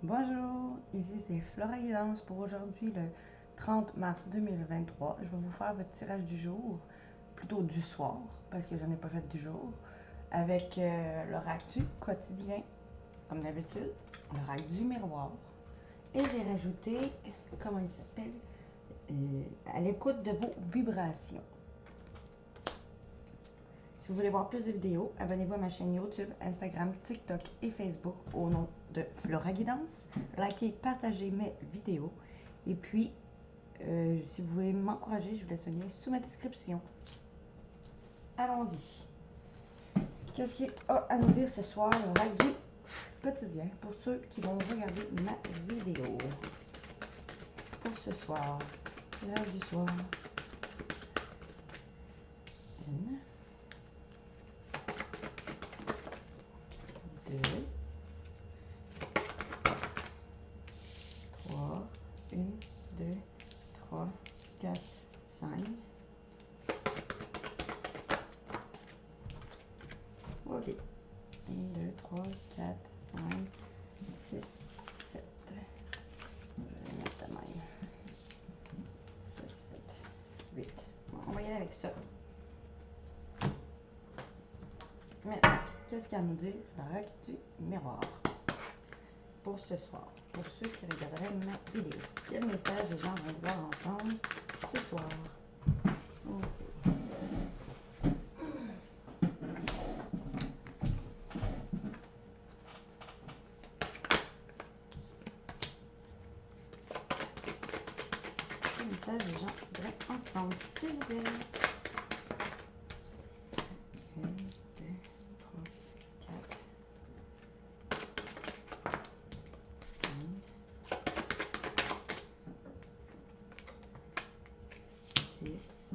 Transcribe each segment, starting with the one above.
Bonjour, ici c'est Flora Guidance pour aujourd'hui le 30 mars 2023. Je vais vous faire votre tirage du jour, plutôt du soir, parce que j'en ai pas fait du jour, avec l'oracle du quotidien, comme d'habitude, l'oracle du miroir. Et j'ai rajouté, comment il s'appelle, à l'écoute de vos vibrations. Si vous voulez voir plus de vidéos, abonnez-vous à ma chaîne YouTube, Instagram, TikTok et Facebook au nom de Flora Guidance. Likez, partagez mes vidéos. Et puis, si vous voulez m'encourager, je vous laisse un lien sous ma description. Allons-y. Qu'est-ce qu'il y a à nous dire ce soir, l'oracle du quotidien, pour ceux qui vont regarder ma vidéo. Pour ce soir, tirage du soir. Une, deux, trois, une, deux, trois, quatre, cinq. Ok. 1, 2, 3, 4, 5, 6, 7. Je vais mettre ta main. 6, 7, 8. Bon, on va y aller avec ça. Maintenant, qu'est-ce qu'il y a à nous dire l'oracle du miroir pour ce soir, pour ceux qui regarderaient ma vidéo? Quel message les gens vont devoir entendre ce soir? Okay. Quel message les gens voudraient entendre, s'il vous plaît? 1, 2, 3, 4, 5, 6.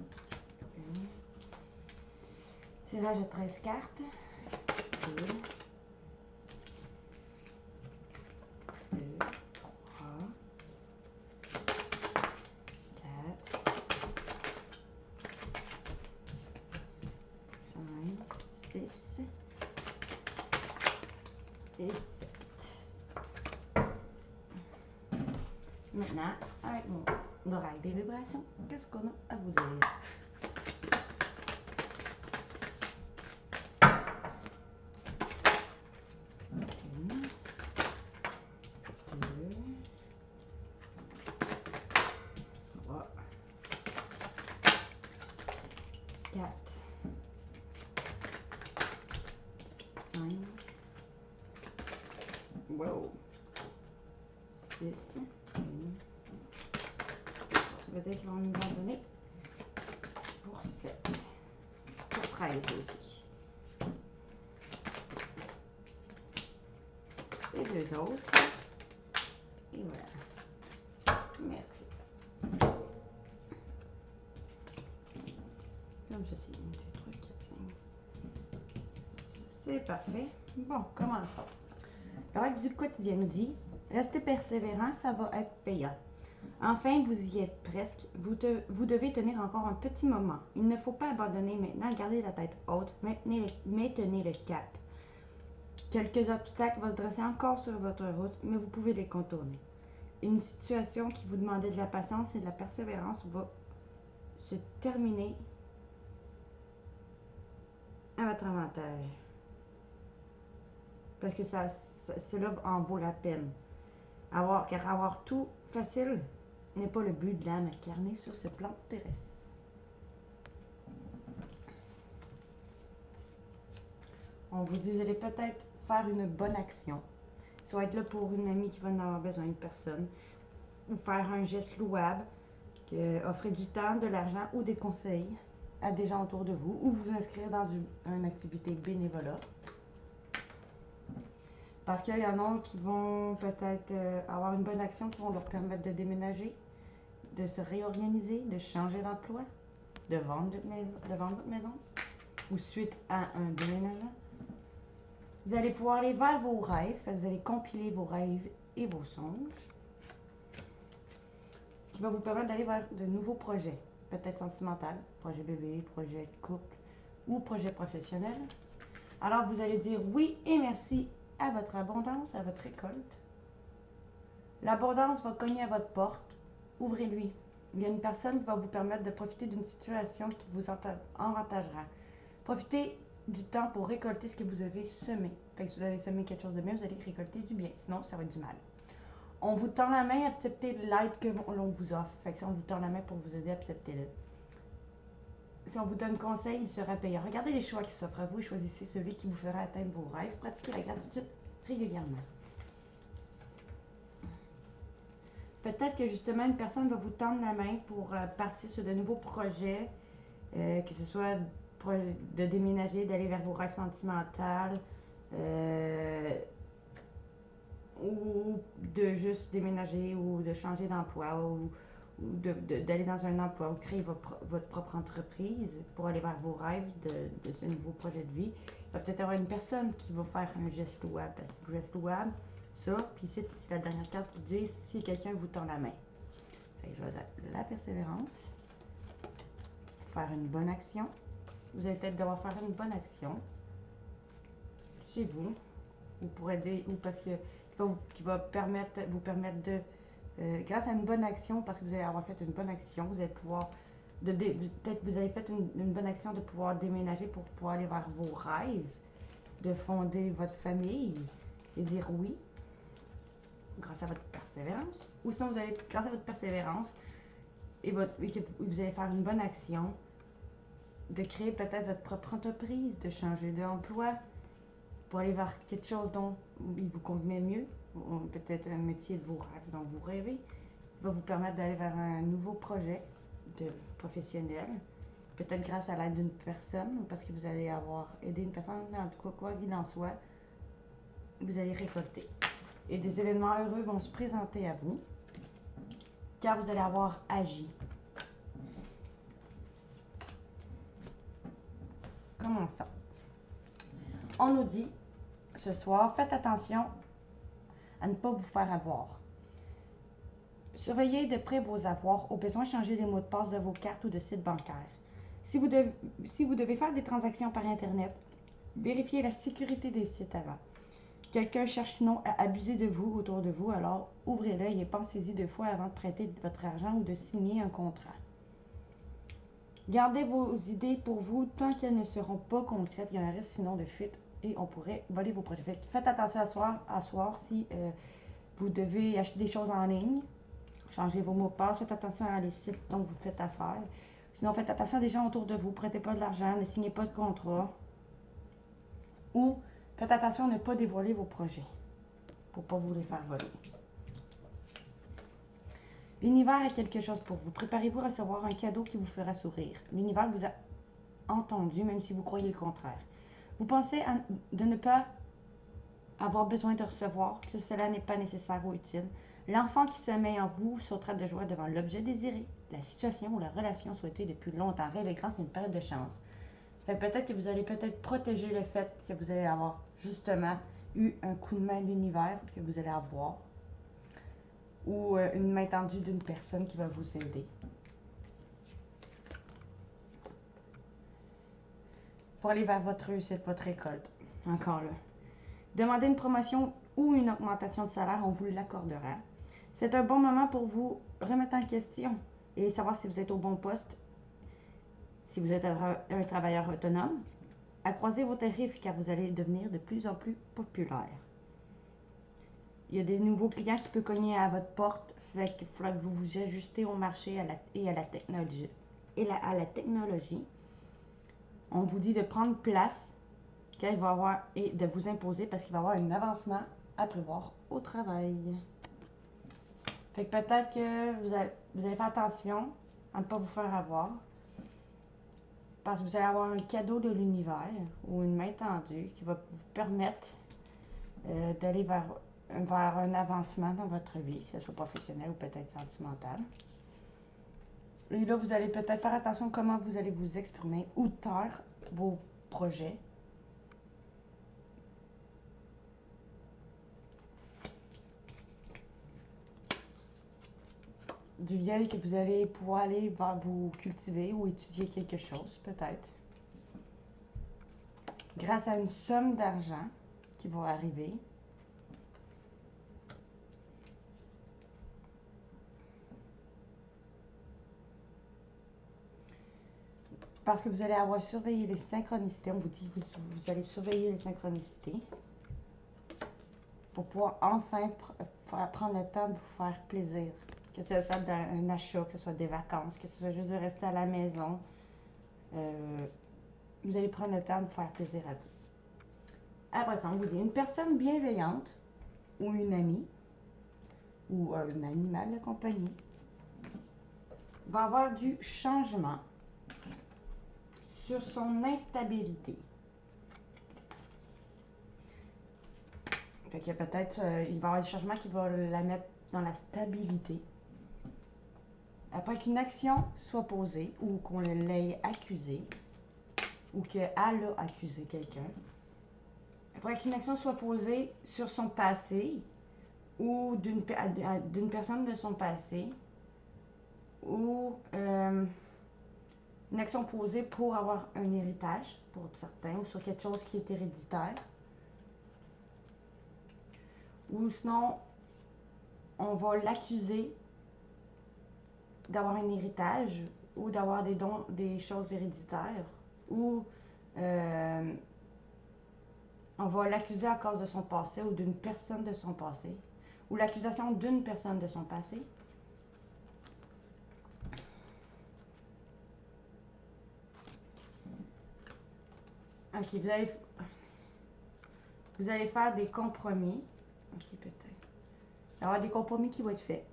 Tirage à 13 cartes. 2, 3, 4, 5, 6 et 7. Maintenant, avec mon oreille des vibrations, qu'est-ce qu'on a à vous dire? Une, deux, trois, quatre, 5, wow, 6, peut-être qu'ils vont nous en donner pour 7, pour 13 aussi. Et deux autres. Et voilà. Merci. Comme ceci. 1, 2, 3, 4, 5. C'est parfait. Bon, commençons. L'oracle du quotidien nous dit: restez persévérant, ça va être payant. Enfin, vous y êtes presque. Vous devez tenir encore un petit moment. Il ne faut pas abandonner maintenant. Gardez la tête haute. Maintenez le cap. Quelques obstacles vont se dresser encore sur votre route, mais vous pouvez les contourner. Une situation qui vous demandait de la patience et de la persévérance va se terminer à votre avantage. Parce que cela en vaut la peine. Car avoir tout facile n'est pas le but de l'âme incarnée sur ce plan terrestre. On vous dit, vous allez peut-être faire une bonne action, soit être là pour une amie qui va en avoir besoin, une personne, ou faire un geste louable, offrir du temps, de l'argent ou des conseils à des gens autour de vous, ou vous inscrire dans une activité bénévolat. Parce qu'il y en a qui vont peut-être avoir une bonne action qui vont leur permettre de déménager, de se réorganiser, de changer d'emploi, de vendre votre maison, ou suite à un déménagement. Vous allez pouvoir aller vers vos rêves, parce que vous allez compiler vos rêves et vos songes, qui va vous permettre d'aller vers de nouveaux projets, peut-être sentimentaux, projet bébé, projet couple ou projet professionnel. Alors vous allez dire oui et merci à votre abondance, à votre récolte. L'abondance va cogner à votre porte. Ouvrez-lui. Il y a une personne qui va vous permettre de profiter d'une situation qui vous avantagera. Profitez du temps pour récolter ce que vous avez semé. Fait que si vous avez semé quelque chose de bien, vous allez récolter du bien. Sinon, ça va être du mal. On vous tend la main, acceptez l'aide que l'on vous offre. Fait que si on vous tend la main pour vous aider, acceptez-le. Si on vous donne conseil, il sera payant. Regardez les choix qui s'offrent à vous et choisissez celui qui vous fera atteindre vos rêves. Pratiquez la gratitude régulièrement. Peut-être que justement une personne va vous tendre la main pour partir sur de nouveaux projets, que ce soit de déménager, d'aller vers vos rêves sentimentales, ou de juste déménager ou de changer d'emploi ou d'aller dans un emploi ou créer votre propre entreprise pour aller vers vos rêves de ce nouveau projet de vie. Il va peut-être y avoir une personne qui va faire un geste louable. Parce que le geste louable, ça, puis c'est la dernière carte qui dit si quelqu'un vous tend la main. Fait que je vais la persévérance. Faire une bonne action. Vous allez peut-être devoir faire une bonne action chez vous ou pour aider ou parce que qui va vous permettre de grâce à une bonne action, parce que vous allez avoir fait une bonne action, vous allez pouvoir peut-être vous avez fait une bonne action de pouvoir déménager pour pouvoir aller vers vos rêves, de fonder votre famille et dire oui grâce à votre persévérance. Ou sinon vous allez grâce à votre persévérance et vous allez faire une bonne action de créer peut-être votre propre entreprise, de changer d'emploi pour aller vers quelque chose dont il vous convenait mieux, peut-être un métier de vos rêves dont vous rêvez, va vous permettre d'aller vers un nouveau projet professionnel, peut-être grâce à l'aide d'une personne, parce que vous allez avoir aidé une personne, mais en tout cas, quoi qu'il en soit, vous allez récolter. Et des événements heureux vont se présenter à vous, car vous allez avoir agi. Commençons. On nous dit ce soir, faites attention à ne pas vous faire avoir. Surveillez de près vos avoirs, au besoin changez les mots de passe de vos cartes ou de sites bancaires. Si vous devez faire des transactions par Internet, vérifiez la sécurité des sites avant. Quelqu'un cherche sinon à abuser de vous autour de vous, alors ouvrez l'œil et pensez-y 2 fois avant de prêter votre argent ou de signer un contrat. Gardez vos idées pour vous tant qu'elles ne seront pas concrètes. Il y a un risque sinon de fuite et on pourrait voler vos projets. Faites attention à soir si vous devez acheter des choses en ligne. Changez vos mots de passe. Faites attention à les sites dont vous faites affaire. Sinon, faites attention à des gens autour de vous. Prêtez pas de l'argent. Ne signez pas de contrat. Ou faites attention à ne pas dévoiler vos projets pour ne pas vous les faire voler. L'univers a quelque chose pour vous. Préparez-vous à recevoir un cadeau qui vous fera sourire. L'univers vous a entendu, même si vous croyez le contraire. Vous pensez de ne pas avoir besoin de recevoir, que cela n'est pas nécessaire ou utile. L'enfant qui sommeille en vous sautera de joie devant l'objet désiré, la situation ou la relation souhaitée depuis longtemps. Rêve et grâce, c'est une période de chance. Peut-être que vous allez peut-être protéger le fait que vous allez avoir justement eu un coup de main de l'univers que vous allez avoir, ou une main tendue d'une personne qui va vous aider. Pour aller vers votre réussite, votre récolte. Encore là. Demandez une promotion ou une augmentation de salaire, on vous l'accordera. C'est un bon moment pour vous remettre en question et savoir si vous êtes au bon poste, si vous êtes un travailleur autonome. Accroissez vos tarifs car vous allez devenir de plus en plus populaire. Il y a des nouveaux clients qui peuvent cogner à votre porte, fait qu'il faudra que vous vous ajustez au marché et à la technologie. On vous dit de prendre place car il va avoir, et de vous imposer parce qu'il va y avoir un avancement à prévoir au travail. Fait que peut-être que vous allez faire attention à ne pas vous faire avoir. Parce que vous allez avoir un cadeau de l'univers ou une main tendue qui va vous permettre d'aller vers un avancement dans votre vie, que ce soit professionnel ou peut-être sentimental. Et là, vous allez peut-être faire attention à comment vous allez vous exprimer ou taire vos projets. Du lien que vous allez pouvoir aller vers vous cultiver ou étudier quelque chose, peut-être. Grâce à une somme d'argent qui va arriver. Parce que vous allez avoir surveillé les synchronicités. On vous dit que vous allez surveiller les synchronicités pour pouvoir enfin prendre le temps de vous faire plaisir. Que ce soit un achat, que ce soit des vacances, que ce soit juste de rester à la maison. Vous allez prendre le temps de vous faire plaisir à vous. Après ça, on vous dit une personne bienveillante ou une amie ou un animal de compagnie va avoir du changement sur son instabilité. Fait que peut-être il va y avoir des changements qui vont la mettre dans la stabilité. Après qu'une action soit posée ou qu'on l'ait accusée ou qu'elle a accusé quelqu'un. Après qu'une action soit posée sur son passé ou d'une personne de son passé ou une action posée pour avoir un héritage pour certains ou sur quelque chose qui est héréditaire. Ou sinon, on va l'accuser d'avoir un héritage ou d'avoir des dons, des choses héréditaires. Ou on va l'accuser à cause de son passé ou d'une personne de son passé. Ou l'accusation d'une personne de son passé. Ok, vous allez faire des compromis. Ok, peut-être. Il va y avoir des compromis qui vont être faits.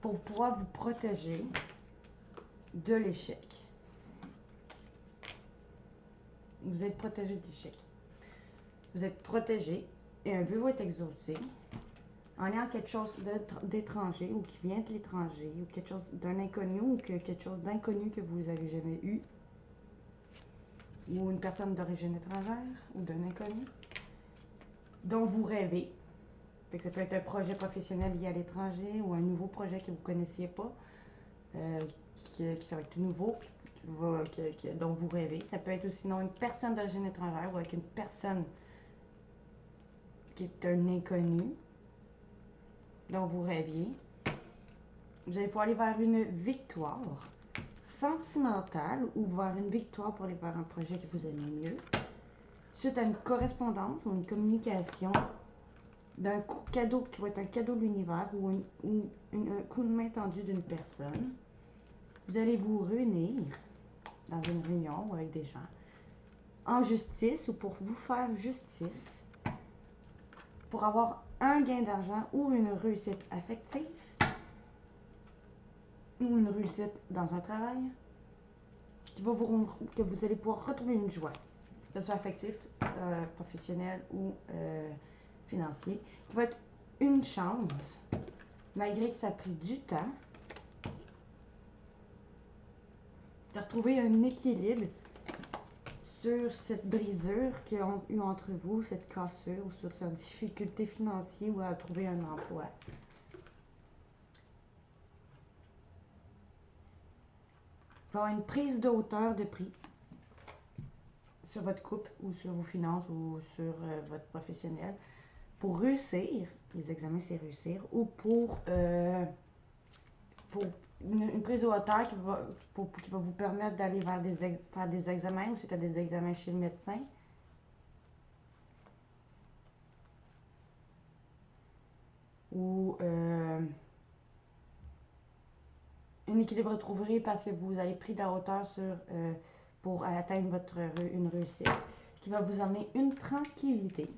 Pour pouvoir vous protéger de l'échec. Vous êtes protégé de l'échec. Vous êtes protégé et un vœu va être exaucé en ayant quelque chose d'étranger ou qui vient de l'étranger ou quelque chose d'un inconnu ou quelque chose d'inconnu que vous n'avez jamais eu ou une personne d'origine étrangère ou d'un inconnu dont vous rêvez. Fait que ça peut être un projet professionnel lié à l'étranger ou un nouveau projet que vous ne connaissiez pas qui va être tout nouveau dont vous rêvez. Ça peut être aussi non une personne d'origine étrangère ou avec une personne qui est un inconnu dont vous rêviez. Vous allez pouvoir aller vers une victoire sentimentale ou vers une victoire pour aller vers un projet que vous aimez mieux. Suite à une correspondance ou une communication d'un cadeau qui va être un cadeau de l'univers ou un coup de main tendu d'une personne. Vous allez vous réunir dans une réunion ou avec des gens en justice ou pour vous faire justice pour avoir un gain d'argent ou une réussite affective ou une réussite dans un travail que vous allez pouvoir retrouver une joie, que ce soit affectif, professionnel ou financier, qui va être une chance, malgré que ça a pris du temps, de retrouver un équilibre sur cette brisure qu'il y a eu entre vous, cette cassure, ou sur cette difficulté financière ou à trouver un emploi. Il va y avoir une prise de hauteur de prix sur votre couple ou sur vos finances ou sur votre professionnel pour réussir. Les examens, c'est réussir. Ou pour une prise de hauteur qui va vous permettre d'aller vers faire des examens ou si tu as des examens chez le médecin. Ou un équilibre retrouvé parce que vous avez pris de la hauteur pour atteindre une réussite qui va vous amener une tranquillité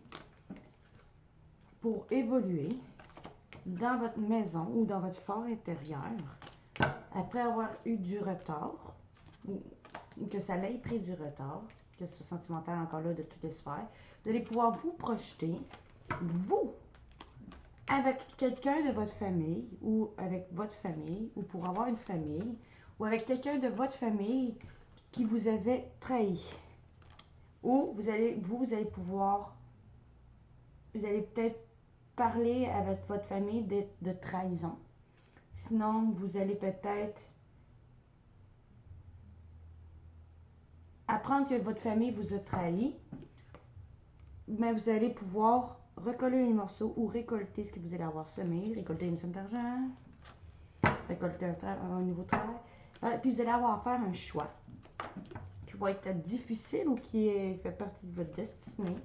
pour évoluer dans votre maison ou dans votre fort intérieur après avoir eu du retard ou que ça l'ait pris du retard, que ce soit sentimental encore là de toutes les sphères, vous allez pouvoir vous projeter, vous, avec quelqu'un de votre famille ou avec votre famille ou pour avoir une famille ou avec quelqu'un de votre famille qui vous avait trahi. Ou vous allez peut-être parler avec votre famille de trahison. Sinon, vous allez peut-être apprendre que votre famille vous a trahi, mais vous allez pouvoir recoller les morceaux ou récolter ce que vous allez avoir semé, récolter une somme d'argent, récolter un nouveau travail. Puis vous allez avoir à faire un choix qui va être difficile ou qui fait partie de votre destinée.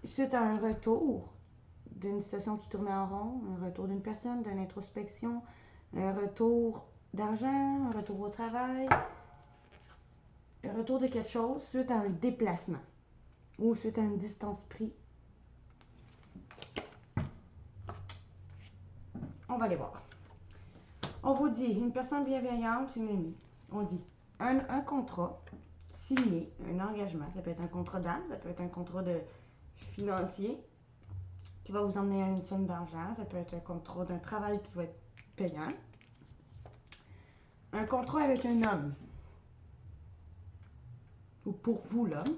Suite à un retour d'une situation qui tournait en rond, un retour d'une personne, d'une introspection, un retour d'argent, un retour au travail, un retour de quelque chose suite à un déplacement ou suite à une distance prise. On va aller voir. On vous dit une personne bienveillante, une amie. On dit un contrat signé, un engagement. Ça peut être un contrat d'âme, ça peut être un contrat de financier qui va vous emmener à une somme d'argent. Ça peut être un contrat d'un travail qui va être payant. Un contrat avec un homme. Ou pour vous, l'homme.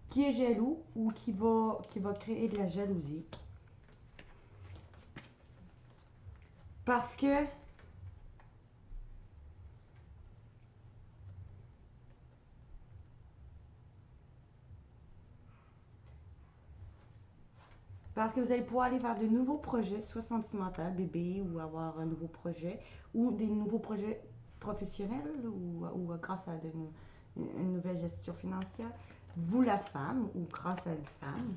Qui est jaloux ou qui va créer de la jalousie. Parce que vous allez pouvoir aller vers de nouveaux projets, soit sentimental, bébé, ou avoir un nouveau projet, ou des nouveaux projets professionnels, ou grâce à une nouvelle gestion financière. Vous, la femme, ou grâce à une femme,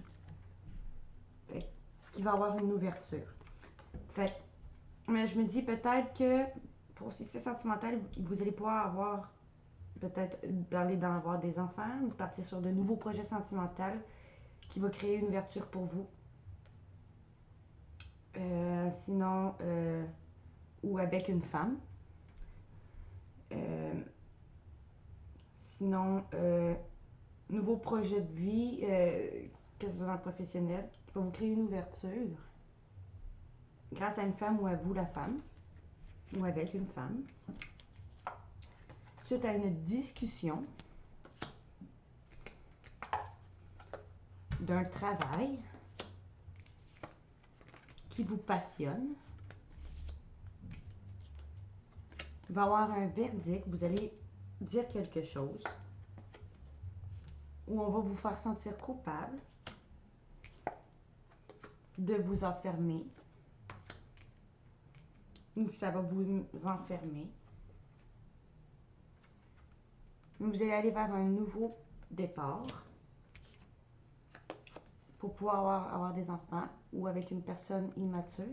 qui va avoir une ouverture. Fait, mais je me dis peut-être que pour si c'est sentimental, vous allez pouvoir avoir peut-être d'aller dans avoir des enfants, ou partir sur de nouveaux projets sentimentaux qui va créer une ouverture pour vous. Sinon, ou avec une femme. Sinon, nouveau projet de vie, que ce soit dans le professionnel, qui va vous créer une ouverture grâce à une femme ou à vous, la femme, ou avec une femme. Suite à une discussion d'un travail qui vous passionne, il va y avoir un verdict, vous allez dire quelque chose où on va vous faire sentir coupable de vous enfermer, ou que ça va vous enfermer. Vous allez aller vers un nouveau départ pour pouvoir avoir des enfants, ou avec une personne immature,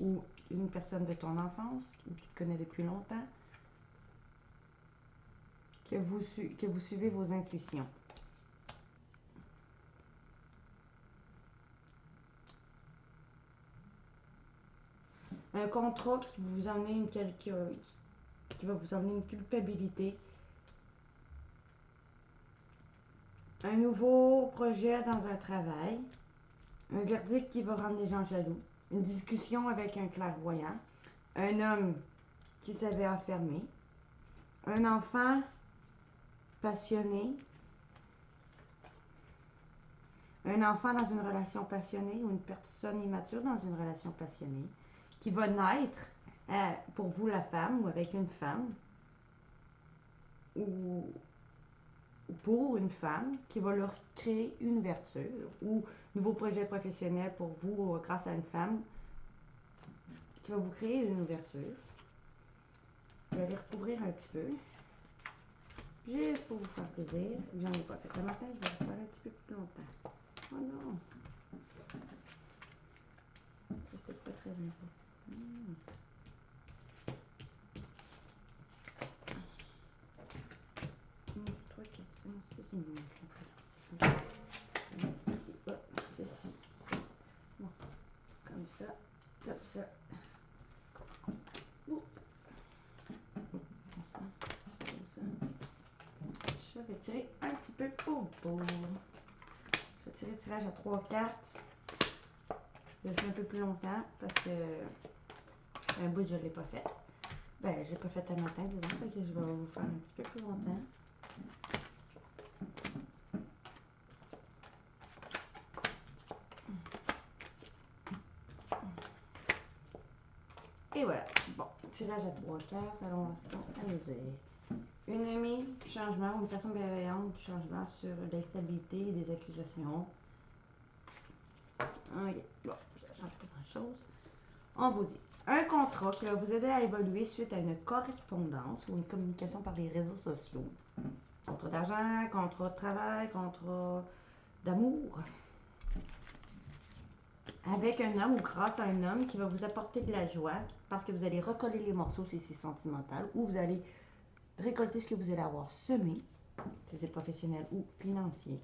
ou une personne de ton enfance, ou qui te connaît depuis longtemps, que vous suivez vos intuitions. Un contrat qui va vous amener qui va vous amener une culpabilité. Un nouveau projet dans un travail. Un verdict qui va rendre les gens jaloux. Une discussion avec un clairvoyant. Un homme qui s'avait enfermé. Un enfant passionné. Un enfant dans une relation passionnée ou une personne immature dans une relation passionnée qui va naître pour vous, la femme, ou avec une femme, ou pour une femme, qui va leur créer une ouverture, ou nouveau projet professionnel pour vous grâce à une femme qui va vous créer une ouverture. Je vais les recouvrir un petit peu, juste pour vous faire plaisir. J'en ai pas fait le matin, je vais le faire un petit peu plus longtemps. Oh non! Ça, c'était pas très important. 3, 4, 5, 6, 7. Ici, hop, ceci. Bon, comme ça, comme ça. Comme ça. Je vais tirer un petit peu au bout. Je vais tirer le tirage à 3 cartes. Je le fais un peu plus longtemps parce que un bout je ne l'ai pas fait. Ben, je l'ai pas fait un matin, disons, fait que je vais vous faire un petit peu plus longtemps. Et voilà. Bon, tirage à 3 cartes. Allons amuser. Une amie, changement, une personne bienveillante, changement sur l'instabilité et des accusations. Ok, bon, ça change pas grand-chose. On vous dit, un contrat qui va vous aider à évoluer suite à une correspondance ou une communication par les réseaux sociaux. Contrat d'argent, contrat de travail, contrat d'amour. Avec un homme ou grâce à un homme qui va vous apporter de la joie parce que vous allez recoller les morceaux si c'est sentimental ou vous allez récolter ce que vous allez avoir semé, si c'est professionnel ou financier.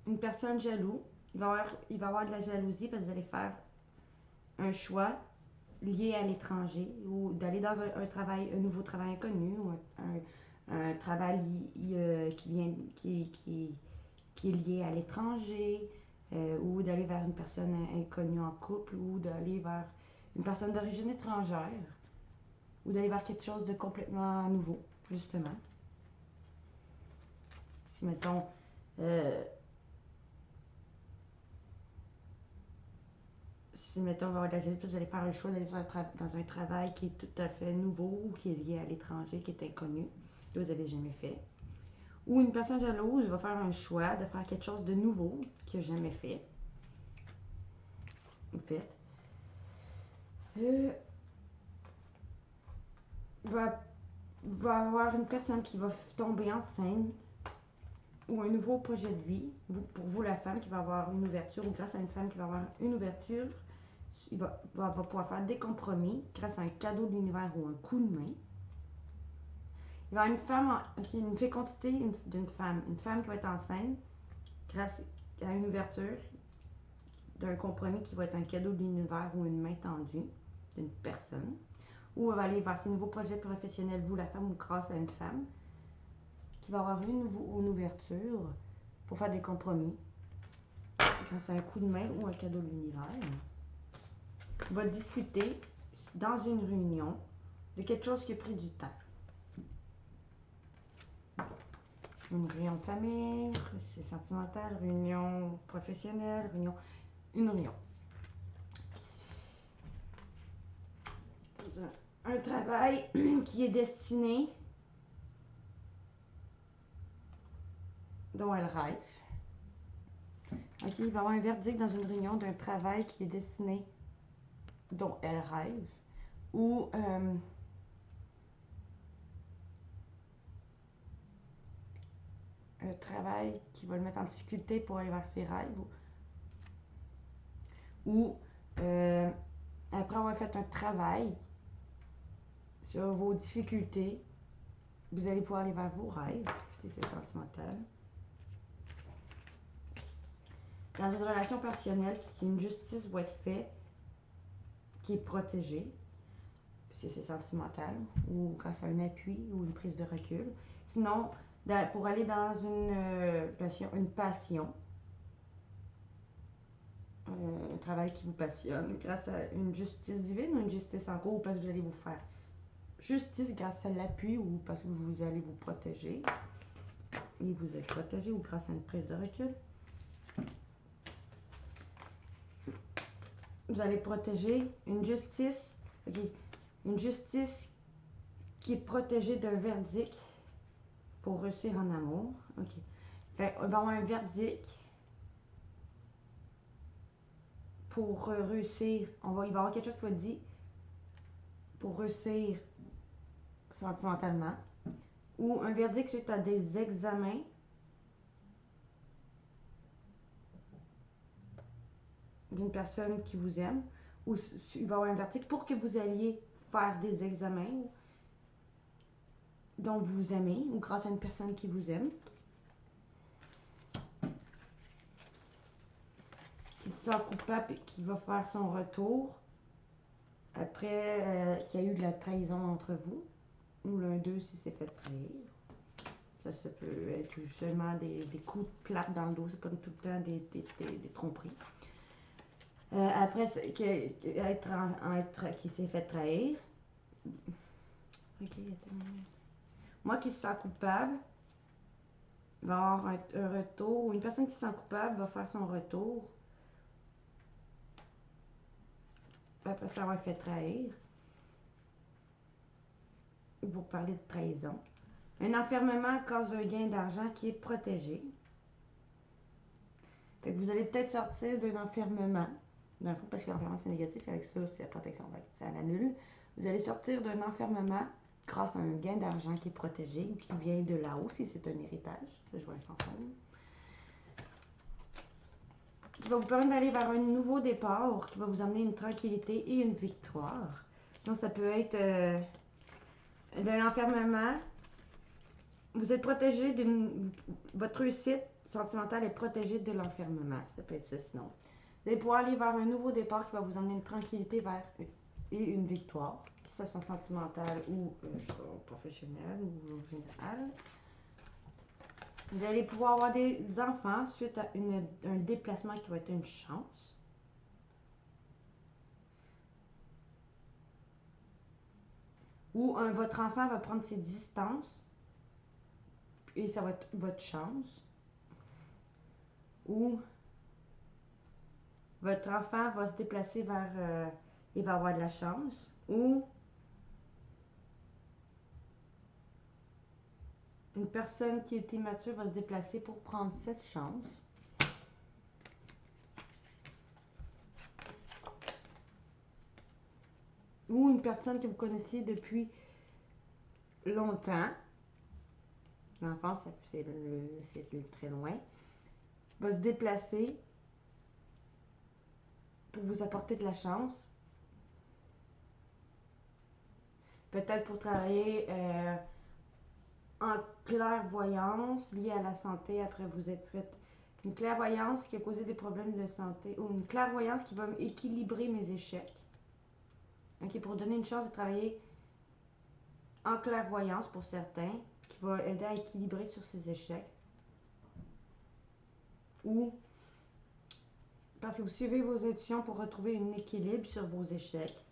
Une personne jaloux, il va y avoir de la jalousie parce que vous allez faire un choix lié à l'étranger ou d'aller dans un travail, un nouveau travail inconnu ou un travail qui est lié à l'étranger ou d'aller vers une personne inconnue en couple ou d'aller vers une personne d'origine étrangère ou d'aller vers quelque chose de complètement nouveau, justement. Si, mettons, si, mettons, on va avoir de la jalousie, vous allez faire le choix d'aller dans un travail qui est tout à fait nouveau ou qui est lié à l'étranger, qui est inconnu, que vous n'avez jamais fait. Ou une personne jalouse va faire un choix de faire quelque chose de nouveau qu'il n'a jamais fait. Vous faites. Va avoir une personne qui va tomber enceinte ou un nouveau projet de vie. Pour vous, la femme qui va avoir une ouverture ou grâce à une femme qui va avoir une ouverture, il va pouvoir faire des compromis grâce à un cadeau de l'univers ou un coup de main. Il va y avoir une femme, une fécondité d'une femme. Une femme qui va être enceinte grâce à une ouverture d'un compromis qui va être un cadeau de l'univers ou une main tendue d'une personne. Ou elle va aller vers ses nouveaux projets professionnels, vous la femme, ou grâce à une femme qui va avoir une ouverture pour faire des compromis grâce à un coup de main ou un cadeau de l'univers. On va discuter dans une réunion de quelque chose qui a pris du temps. Une réunion de famille, c'est sentimental, réunion professionnelle, une réunion. Un travail qui est destiné, dont elle rêve. Ok, il va y avoir un verdict dans une réunion d'un travail qui est destiné, dont elle rêve, ou un travail qui va le mettre en difficulté pour aller vers ses rêves, ou après avoir fait un travail sur vos difficultés, vous allez pouvoir aller vers vos rêves, si c'est sentimental. Dans une relation passionnelle, une justice va être faite qui est protégée, si c'est sentimental, ou grâce à un appui ou une prise de recul. Sinon, pour aller dans une passion, un travail qui vous passionne, grâce à une justice divine ou une justice en cours, parce que vous allez vous faire justice grâce à l'appui ou parce que vous allez vous protéger. Et vous êtes protégé ou grâce à une prise de recul. Vous allez protéger une justice, une justice qui est protégée d'un verdict pour réussir en amour. Ok. Fait, on va avoir un verdict pour réussir. Il va y avoir quelque chose qui va dire pour réussir sentimentalement. Ou un verdict suite à des examens. D'une personne qui vous aime, ou il va y avoir un verdict pour que vous alliez faire des examens dont vous aimez, ou grâce à une personne qui vous aime, qui se sent coupable et qui va faire son retour après qu'il y a eu de la trahison entre vous, ou l'un d'eux si c'est fait trahir. Ça peut être seulement des coups de plate dans le dos, c'est pas tout le temps des tromperies. Après, qui s'est fait trahir. Ok, moi qui se sent coupable, va avoir un retour. Une personne qui se sent coupable va faire son retour. Après ça avoir fait trahir. Ou pour parler de trahison. Un enfermement cause un gain d'argent qui est protégé. Fait que vous allez peut-être sortir d'un enfermement. Dans le fond, parce que l'enfermement c'est négatif, avec ça, c'est la protection. Ça l'annule. Vous allez sortir d'un enfermement grâce à un gain d'argent qui est protégé ou qui vient de là-haut, si c'est un héritage. Ça, je vois un fantôme. Qui va vous permettre d'aller vers un nouveau départ, qui va vous amener une tranquillité et une victoire. Sinon, ça peut être d'un enfermement. Vous êtes protégé d'une... Votre réussite sentimentale est protégée de l'enfermement. Ça peut être ça sinon. Vous allez pouvoir aller vers un nouveau départ qui va vous amener une tranquillité et une victoire, que ce soit sentimentale ou professionnelle ou en général. Vous allez pouvoir avoir des enfants suite à un déplacement qui va être une chance. Ou votre enfant va prendre ses distances et ça va être votre chance. Ou votre enfant va se déplacer vers... il va avoir de la chance. Ou une personne qui est immature va se déplacer pour prendre cette chance. Ou une personne que vous connaissiez depuis longtemps. L'enfance, c'est très loin. Va se déplacer pour vous apporter de la chance. Peut-être pour travailler en clairvoyance liée à la santé après vous êtes fait une clairvoyance qui a causé des problèmes de santé ou une clairvoyance qui va équilibrer mes échecs. Ok, pour donner une chance de travailler en clairvoyance pour certains, qui va aider à équilibrer sur ces échecs. Ou parce que vous suivez vos intuitions pour retrouver un équilibre sur vos échecs.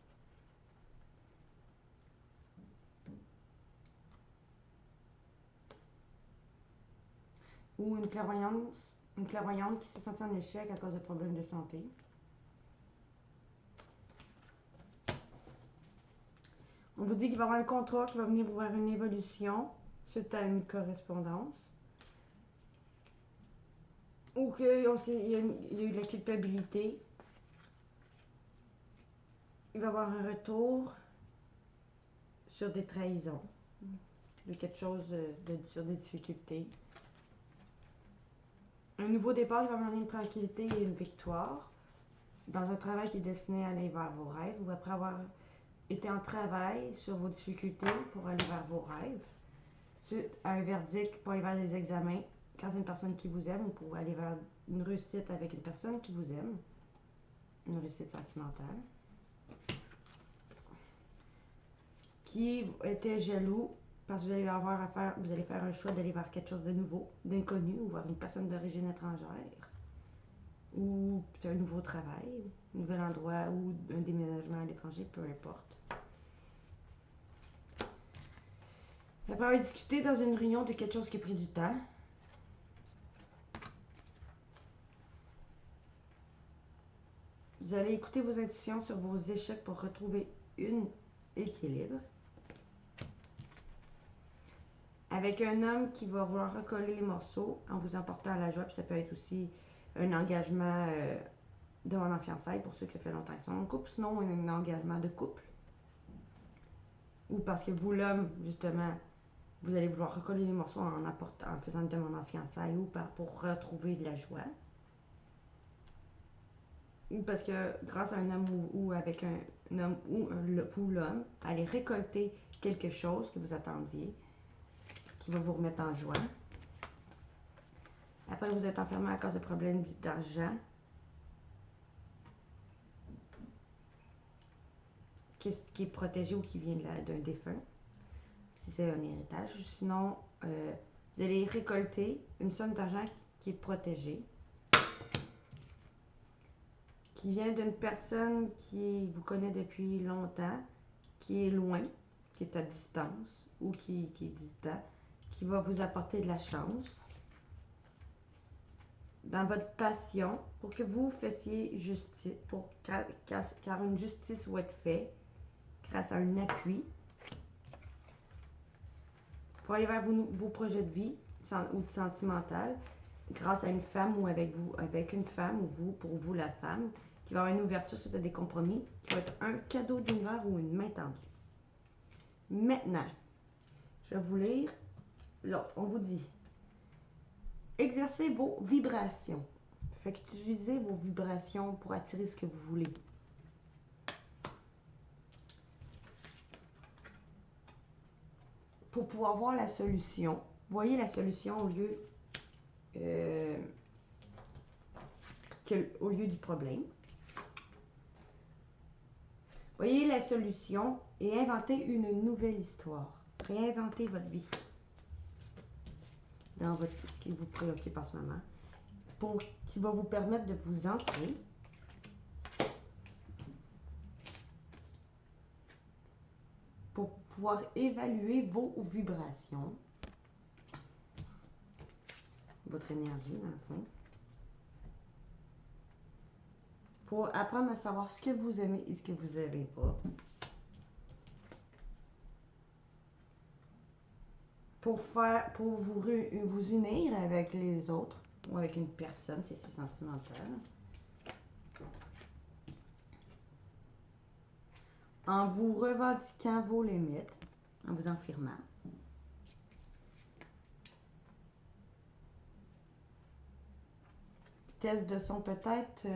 Ou une clairvoyante qui s'est sentie en échec à cause de problèmes de santé. On vous dit qu'il va y avoir un contrat qui va venir vous vers une évolution suite à une correspondance. Ou qu'il y a eu de la culpabilité. Il va y avoir un retour sur des trahisons. De quelque chose sur des difficultés. Un nouveau départ qui va amener une tranquillité et une victoire. Dans un travail qui est destiné à aller vers vos rêves. Ou après avoir été en travail sur vos difficultés pour aller vers vos rêves. Suite à un verdict pour aller vers des examens. Quand c'est une personne qui vous aime ou pour aller vers une réussite avec une personne qui vous aime. Une réussite sentimentale. Qui était jaloux parce que vous allez avoir à faire, vous allez faire un choix d'aller vers quelque chose de nouveau, d'inconnu, ou vers une personne d'origine étrangère. Ou un nouveau travail, un nouvel endroit ou un déménagement à l'étranger, peu importe. Après avoir discuté dans une réunion de quelque chose qui a pris du temps, vous allez écouter vos intuitions sur vos échecs pour retrouver un équilibre. Avec un homme qui va vouloir recoller les morceaux en vous emportant à la joie, puis ça peut être aussi un engagement demandant fiançailles pour ceux qui ça fait longtemps qu'ils sont en couple, sinon un engagement de couple. Ou parce que vous, l'homme, justement, vous allez vouloir recoller les morceaux en faisant une demande en fiançailles ou pour retrouver de la joie. Ou parce que grâce à un homme ou avec un homme ou vous, l'homme, allez récolter quelque chose que vous attendiez qui va vous remettre en joie. Après, vous êtes enfermé à cause de problèmes d'argent. Qui est protégé ou qui vient d'un défunt, si c'est un héritage. Sinon, vous allez récolter une somme d'argent qui est protégée, qui vient d'une personne qui vous connaît depuis longtemps, qui est loin, qui est à distance ou qui est distant, qui va vous apporter de la chance dans votre passion pour que vous fassiez justice, car une justice va être faite grâce à un appui pour aller vers vos projets de vie ou de sentimental, grâce à une femme ou avec vous, avec une femme ou vous, pour vous la femme, qui va avoir une ouverture suite à des compromis, qui va être un cadeau d'univers ou une main tendue. Maintenant, je vais vous lire l'autre. On vous dit, exercez vos vibrations. Fait qu'utilisez vos vibrations pour attirer ce que vous voulez. Pour pouvoir voir la solution. Voyez la solution au lieu, au lieu du problème. Voyez la solution et inventez une nouvelle histoire. Réinventez votre vie dans ce qui vous préoccupe en ce moment, qui va vous permettre de vous ancrer pour pouvoir évaluer vos vibrations, votre énergie dans le fond, pour apprendre à savoir ce que vous aimez et ce que vous n'aimez pas, pour vous unir avec les autres ou avec une personne, si c'est sentimental, en vous revendiquant vos limites, en vous affirmant. Test de son peut-être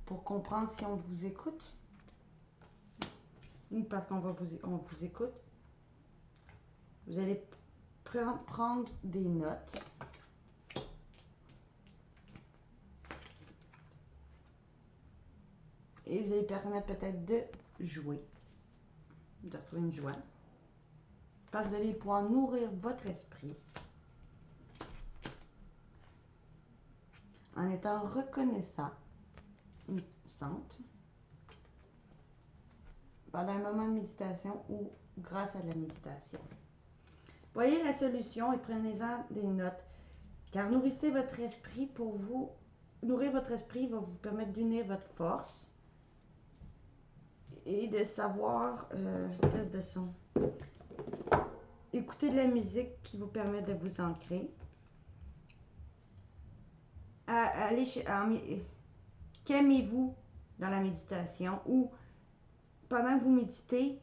pour comprendre si on vous écoute ou parce qu'on vous écoute. Vous allez prendre des notes. Et vous allez permettre peut-être de jouer, de retrouver une joie. Parce que vous allez pouvoir nourrir votre esprit en étant reconnaissante pendant un moment de méditation ou grâce à la méditation. Voyez la solution et prenez-en des notes, car nourrissez votre esprit pour vous. Nourrir votre esprit va vous permettre d'unir votre force et de savoir, test de son. Écoutez de la musique qui vous permet de vous ancrer. Qu'aimez-vous dans la méditation ou pendant que vous méditez,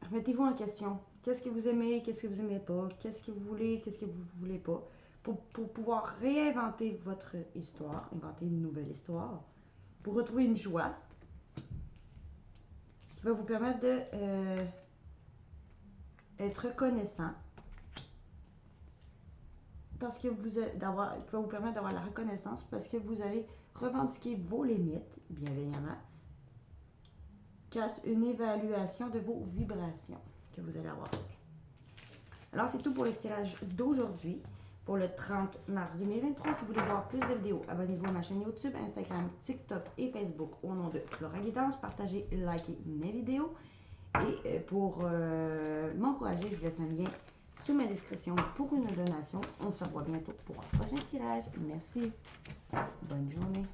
remettez-vous en question. Qu'est-ce que vous aimez, qu'est-ce que vous n'aimez pas, qu'est-ce que vous voulez, qu'est-ce que vous ne voulez pas, pour pouvoir réinventer votre histoire, inventer une nouvelle histoire, pour retrouver une joie qui va vous permettre de être reconnaissant, parce que qui va vous permettre d'avoir la reconnaissance, parce que vous allez revendiquer vos limites bienveillamment, grâce à une évaluation de vos vibrations que vous allez avoir. Alors, c'est tout pour le tirage d'aujourd'hui, pour le 30 mars 2023. Si vous voulez voir plus de vidéos, abonnez-vous à ma chaîne YouTube, Instagram, TikTok et Facebook au nom de Flora Guidance. Partagez, likez mes vidéos. Et pour m'encourager, je vous laisse un lien sous ma description pour une donation. On se revoit bientôt pour un prochain tirage. Merci. Bonne journée.